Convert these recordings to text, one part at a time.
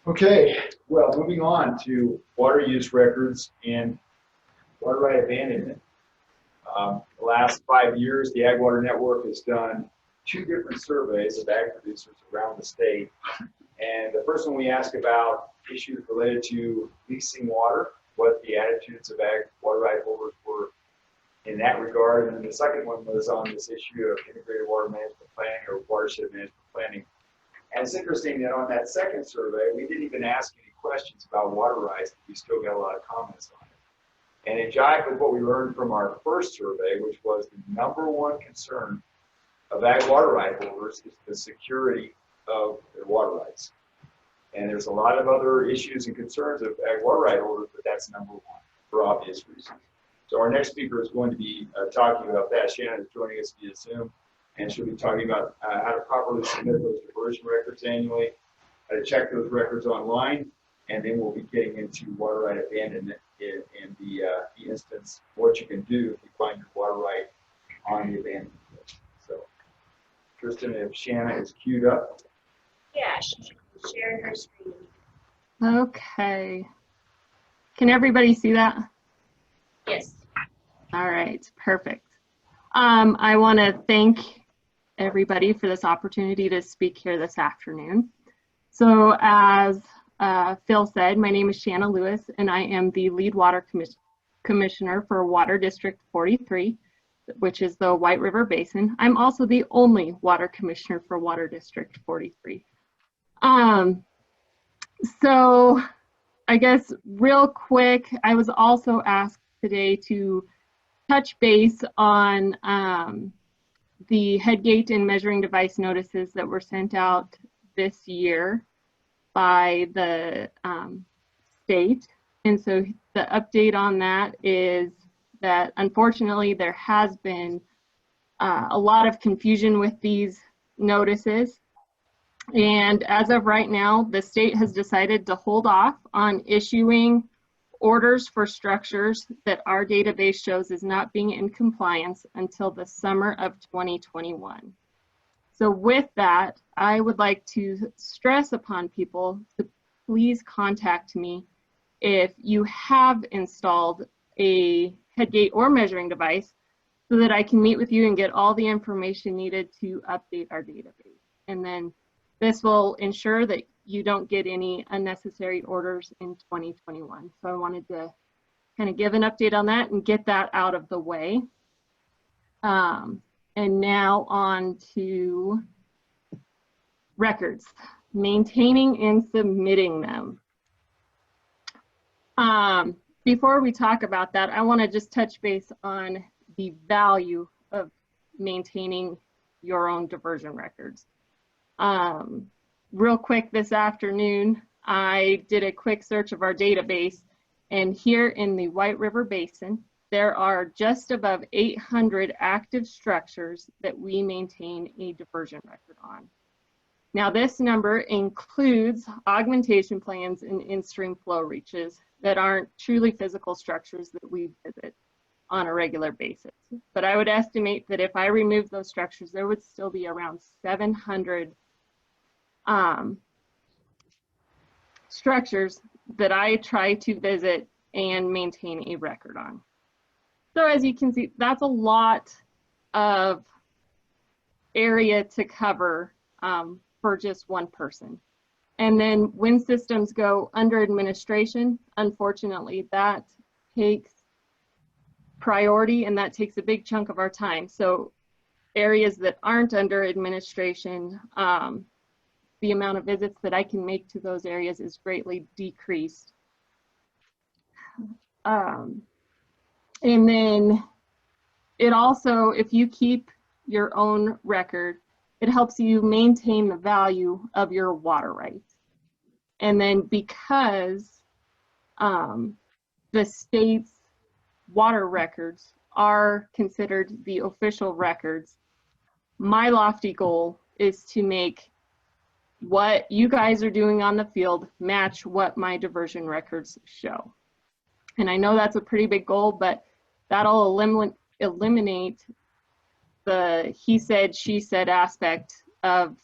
Okay, well, moving on to water use records and water right abandonment. The last 5 years, the Ag Water Network has done 2 different surveys of ag producers around the state. And the first one we ask about issues related to leasing water, what the attitudes of ag water right holders were in that regard. And then the second one was on this issue of integrated water management planning or watershed management planning. And it's interesting that on that second survey, we didn't even ask any questions about water rights, but we still got a lot of comments on it. And it jived with what we learned from our first survey, which was the #1 concern of ag water right holders is the security of their water rights. And there's a lot of other issues and concerns of ag water right holders, but that's #1 for obvious reasons. So our next speaker is going to be talking about that. Shanna is joining us via Zoom, and she'll be talking about how to properly submit those diversion records annually, how to check those records online, and then we'll be getting into water right abandonment in the instance, what you can do if you find your water right on the abandonment list. So, Tristan, if Shanna is queued up. Yeah, she's sharing her screen. Okay. Can everybody see that? Yes. All right, perfect. I want to thank everybody for this opportunity to speak here this afternoon. So as Phil said, my name is Shanna Lewis, and I am the lead water commissioner for Water District 43, which is the White River Basin. I'm also the only water commissioner for Water District 43. So I guess real quick, I was also asked today to touch base on the headgate and measuring device notices that were sent out this year by the state. And so the update on that is that unfortunately there has been a lot of confusion with these notices. And as of right now, the state has decided to hold off on issuing orders for structures that our database shows is not being in compliance until the summer of 2021. So with that, I would like to stress upon people to please contact me if you have installed a headgate or measuring device so that I can meet with you and get all the information needed to update our database. And then this will ensure that you don't get any unnecessary orders in 2021. So I wanted to kind of give an update on that and get that out of the way. And now on to records, maintaining and submitting them. Before we talk about that, I want to just touch base on the value of maintaining your own diversion records. Real quick this afternoon, I did a quick search of our database, and here in the White River Basin, there are just above 800 active structures that we maintain a diversion record on. Now this number includes augmentation plans and in-stream flow reaches that aren't truly physical structures that we visit on a regular basis. But I would estimate that if I remove those structures, there would still be around 700 structures that I try to visit and maintain a record on. So as you can see, that's a lot of area to cover for just one person. And then when systems go under administration, unfortunately, that takes priority and that takes a big chunk of our time. So areas that aren't under administration, the amount of visits that I can make to those areas is greatly decreased. And then it also, if you keep your own record, it helps you maintain the value of your water rights. And then because the state's water records are considered the official records, my lofty goal is to make what you guys are doing on the field match what my diversion records show. And I know that's a pretty big goal, but that'll eliminate the he said, she said aspect of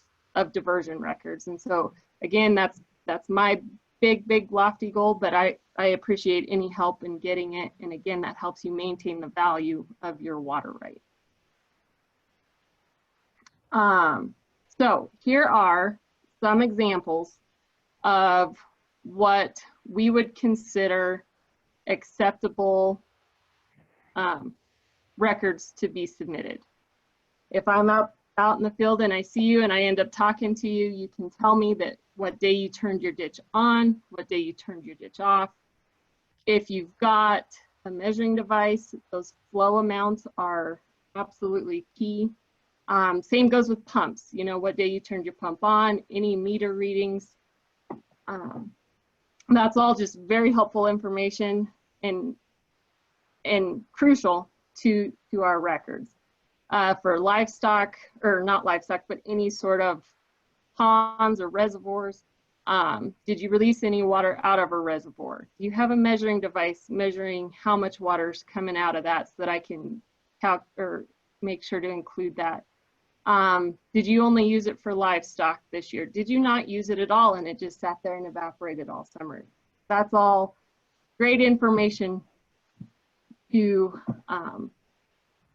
diversion records. And so again, that's That's my big lofty goal, but I appreciate any help in getting it. And again, that helps you maintain the value of your water right. So here are some examples of what we would consider acceptable records to be submitted. If I'm out in the field and I see you and I end up talking to you, you can tell me that what day you turned your ditch on, what day you turned your ditch off. If you've got a measuring device, those flow amounts are absolutely key. Same goes with pumps, you know, what day you turned your pump on, any meter readings. That's all just very helpful information and crucial to our records. For livestock, or not livestock, but any sort of ponds or reservoirs, did you release any water out of a reservoir? Do you have a measuring device measuring how much water is coming out of that so that I can make sure to include that? Did you only use it for livestock this year? Did you not use it at all and it just sat there and evaporated all summer? That's all great information to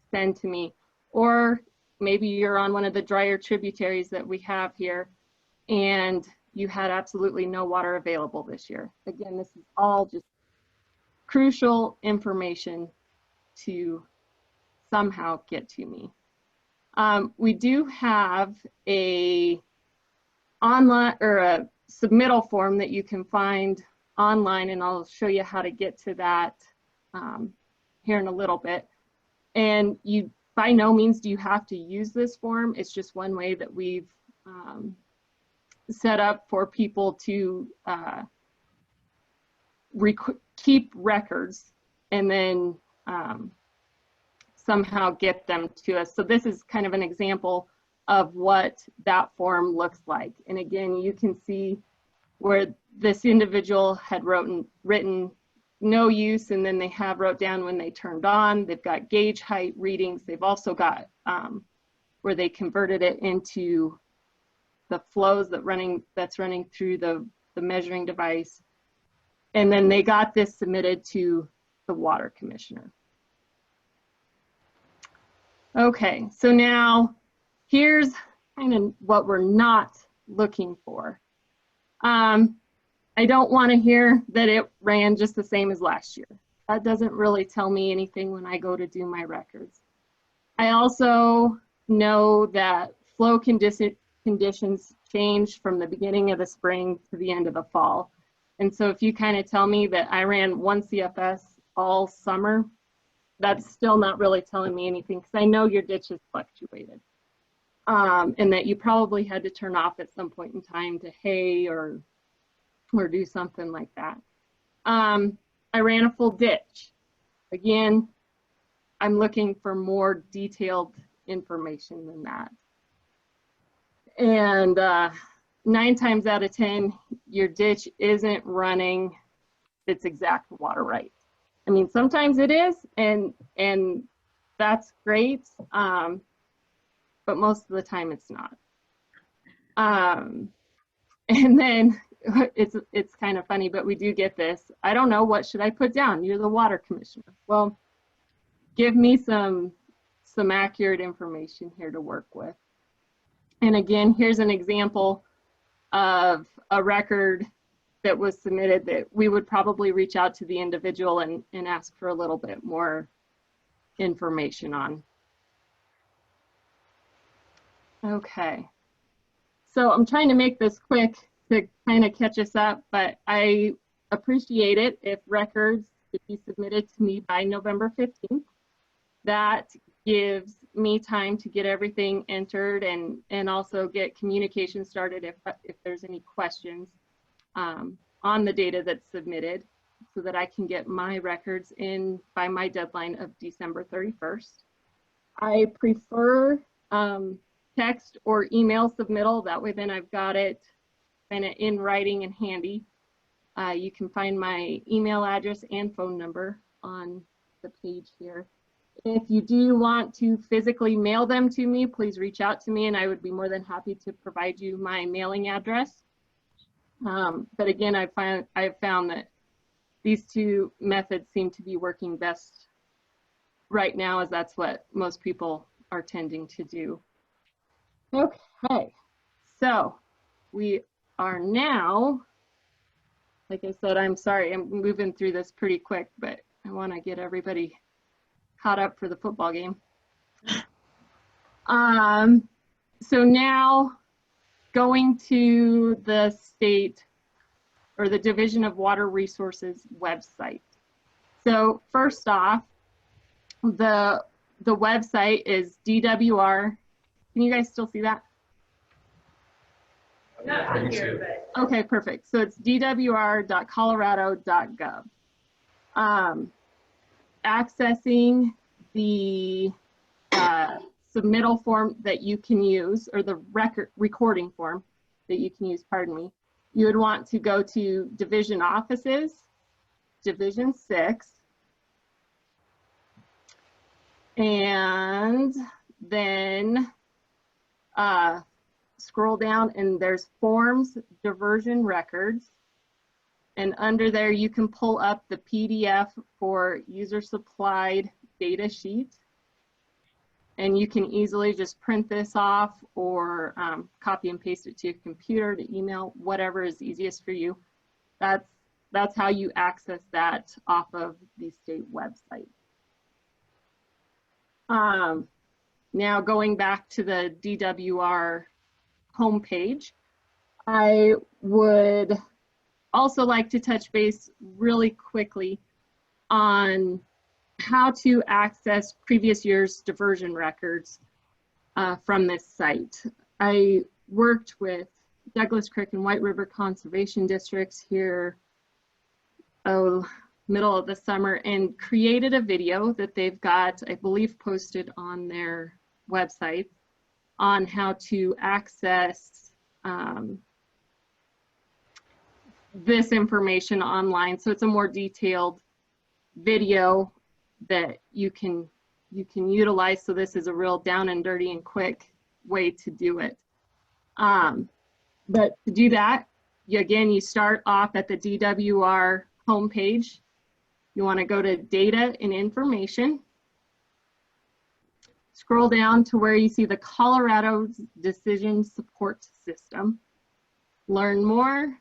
send to me. Or maybe you're on one of the drier tributaries that we have here and you had absolutely no water available this year. Again, this is all just crucial information to somehow get to me. We do have a online or a submittal form that you can find online, and I'll show you how to get to that here in a little bit. And you, by no means do you have to use this form. It's just one way that we've set up for people to keep records and then somehow get them to us. So this is kind of an example of what that form looks like. And again, you can see where this individual had written no use, and then they have wrote down when they turned on. They've got gauge height readings. They've also got where they converted it into the flows that's running through the measuring device. And then they got this submitted to the water commissioner. Okay, so now here's kind of what we're not looking for. I don't want to hear that it ran just the same as last year. That doesn't really tell me anything when I go to do my records. I also know that flow conditions change from the beginning of the spring to the end of the fall. And so if you kind of tell me that I ran 1 CFS all summer, that's still not really telling me anything, because I know your ditch has fluctuated. And that you probably had to turn off at some point in time to hay or do something like that. I ran a full ditch. Again, I'm looking for more detailed information than that. And 9 times out of 10, your ditch isn't running its exact water right. I mean, sometimes it is, and that's great, but most of the time it's not. And then it's kind of funny, but we do get this. I don't know, what should I put down? You're the water commissioner. Well, give me some accurate information here to work with. And again, here's an example of a record that was submitted that we would probably reach out to the individual and ask for a little bit more information on. Okay, so I'm trying to make this quick to kind of catch us up, but I appreciate it if records could be submitted to me by November 15th. That gives me time to get everything entered and also get communication started if there's any questions on the data that's submitted, so that I can get my records in by my deadline of December 31st. I prefer text or email submittal. That way then I've got it kind of in writing and handy. You can find my email address and phone number on the page here. If you do want to physically mail them to me, please reach out to me and I would be more than happy to provide you my mailing address. But again, I've found that these two methods seem to be working best right now, as that's what most people are tending to do. Okay, so we are now, like I said, I'm sorry, I'm moving through this pretty quick, but I want to get everybody caught up for the football game. So now going to the state or the Division of Water Resources website. So first off, the website is DWR. Can you guys still see that? Not here, but. Okay, perfect. So it's dwr.colorado.gov. Accessing the submittal form that you can use, or the recording form that you can use, pardon me, you would want to go to Division Offices, Division 6, and then scroll down and there's Forms, Diversion Records, and under there you can pull up the PDF for user supplied data sheet, and you can easily just print this off or copy and paste it to your computer, to email, whatever is easiest for you. That's how you access that off of the state website. Now going back to the DWR homepage, I would also like to touch base really quickly on how to access previous year's diversion records from this site. I worked with Douglas Creek and White River Conservation Districts here middle of the summer and created a video that they've got, I believe, posted on their website on how to access this information online. So it's a more detailed video that you can utilize. So this is a real down and dirty and quick way to do it. But to do that, you start off at the DWR homepage. You want to go to Data and Information. Scroll down to where you see the Colorado Decision Support System. Learn more.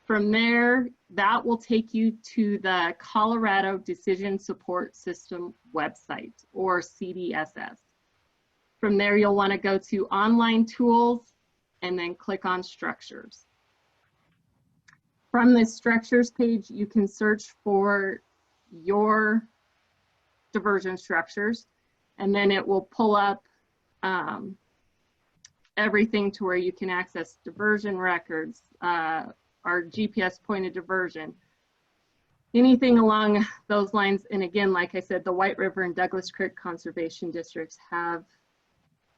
From there, that will take you to the Colorado Decision Support System website, or CDSS. From there, you'll want to go to Online Tools and then click on Structures. From this Structures page, you can search for your diversion structures, and then it will pull up everything to where you can access diversion records, our GPS pointed diversion, anything along those lines. And again, like I said, the White River and Douglas Creek Conservation Districts have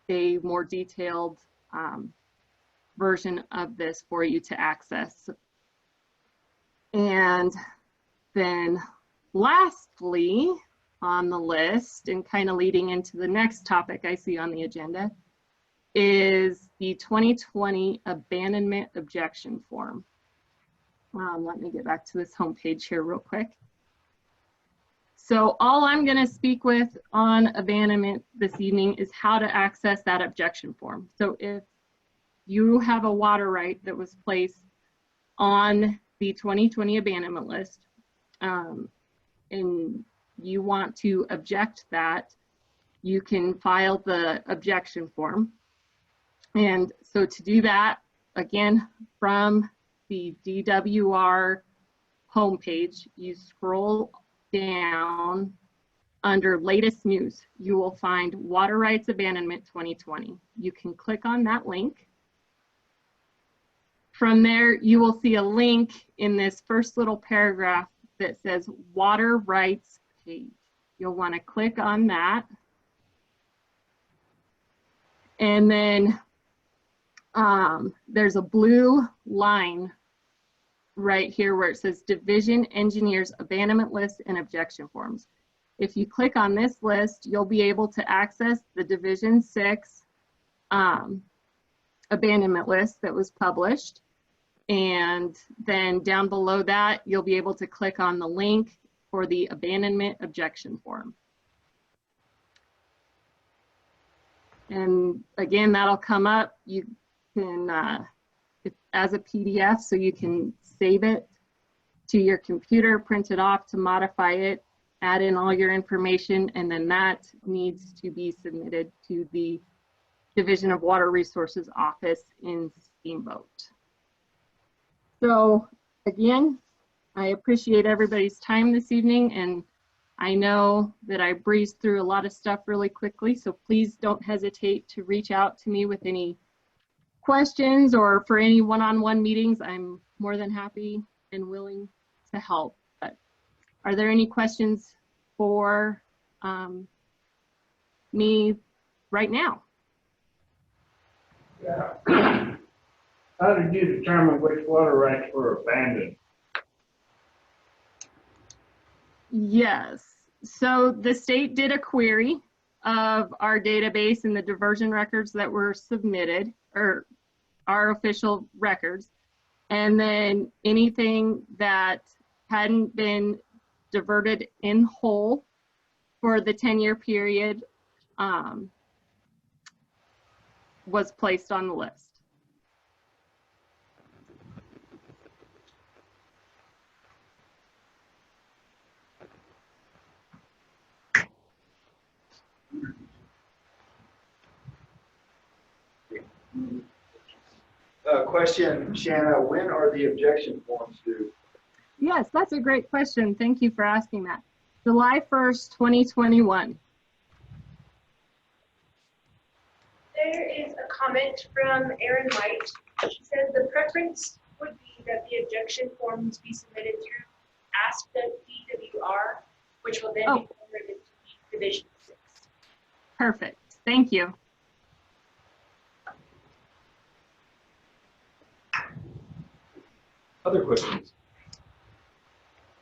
a more detailed version of this for you to access. And then lastly on the list, and kind of leading into the next topic I see on the agenda, is the 2020 Abandonment Objection Form. Let me get back to this homepage here real quick. So all I'm going to speak with on abandonment this evening is how to access that objection form. So if you have a water right that was placed on the 2020 abandonment list, and you want to object that, you can file the objection form. And so to do that, again, from the DWR homepage, you scroll down under latest news, you will find Water Rights Abandonment 2020. You can click on that link. From there, you will see a link in this first little paragraph that says Water Rights page. You'll want to click on that. And then there's a blue line right here where it says Division Engineers Abandonment List and Objection Forms. If you click on this list, you'll be able to access the Division 6 abandonment list that was published. And then down below that, you'll be able to click on the link for the abandonment objection form. And again, that'll come up. You can, it's as a PDF, so you can save it to your computer, print it off to modify it, add in all your information, and then that needs to be submitted to the Division of Water Resources office in Steamboat. So again, I appreciate everybody's time this evening, and I know that I breezed through a lot of stuff really quickly, so please don't hesitate to reach out to me with any questions or for any one-on-one meetings. I'm more than happy and willing to help. But are there any questions for me right now? Yeah. How did you determine which water rights were abandoned? Yes, so the state did a query of our database and the diversion records that were submitted, or our official records, and then anything that hadn't been diverted in whole for the 10-year period was placed on the list. Question, Shanna, when are the objection forms due? Yes, that's a great question. Thank you for asking that. July 1st, 2021. There is a comment from Erin White. She says the preference would be that the objection forms be submitted through ask.dwr, which will then be forwarded to Division 6. Perfect. Thank you. Other questions?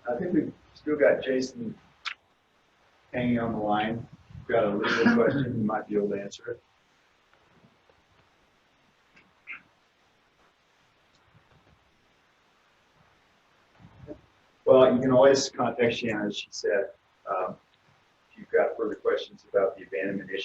I think we've still got Jason hanging on the line. We've got a legal question, you might be able to answer it. Well, you can always contact Shanna, as she said, if you've got further questions about the abandonment issue.